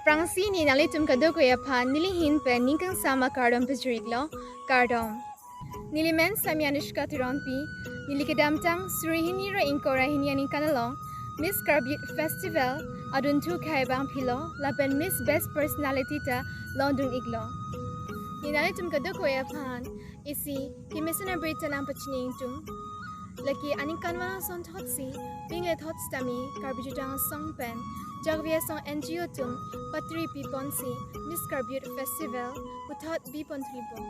Prangsi ni nali tum kado ko yapan nili hin pe ningkang sama kardom pejriglo kardom. Nili men samyanushka tironpi nili kedamtang surihini ra inkora hiniani kanalo Miss Karbut Festival adun tu kaibang pilo lapen Miss Best Personality ta London iglo. Ni nali tum kado ko yapan isi ki misana berita nam pachning tum laki aning kanwana son thotsi pinge thots tami karbujang song pen Jagvia song NGO tum patri piponsi Miss Karbut Festival kuthot bipon tribo.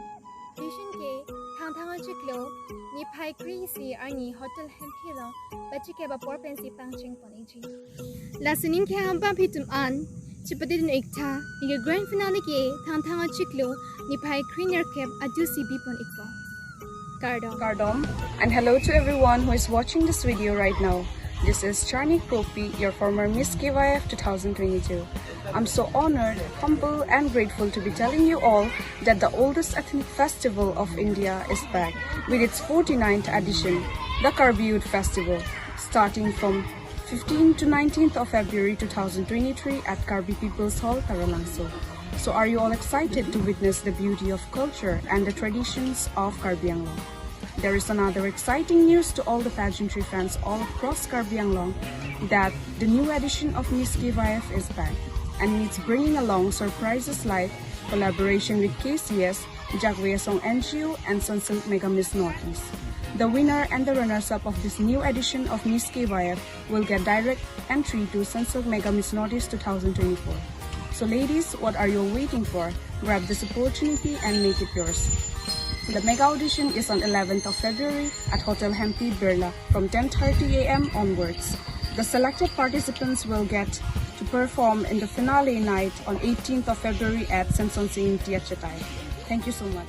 Vision ke thangthang chiklo niphai krisi arni hotel hempi lo bachike ba porpensi pangching poniji. Lasunin ke hamba pitum an chipadin ikta iga grand finale ke thangthang chiklo niphai kriner kep adusi bipon ikpo. Kardom, and hello to everyone who is watching this video right now. This is Charni Kropi, your former Miss KYF 2022. I'm so honored, humble and grateful to be telling you all that the oldest ethnic festival of India is back with its 49th edition, the Karbut Festival, starting from 15th to 19th of February 2023 at Karbi People's Hall, Taralangso. So are you all excited to witness the beauty of culture and the traditions of Karbi Anglong? There is another exciting news to all the pageantry fans all across Karbi Anglong that the new edition of Miss KYF is back and it's bringing along surprises like collaboration with KCS, Jagweasong NGO and Sunsilk Mega Miss Northeast. The winner and the runners-up of this new edition of Miss KYF will get direct entry to Sunsilk Mega Miss Northeast 2024. So ladies, what are you waiting for? Grab this opportunity and make it yours. The mega audition is on 11th of February at Hotel Hempi, Birla from 10:30 a.m. onwards. The selected participants will get to perform in the finale night on 18th of February at Sensonsin Tiachatai. Thank you so much.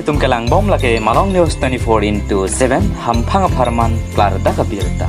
Itum kelang bom lake malong news 24/7 hampang apharman klar da kabirta.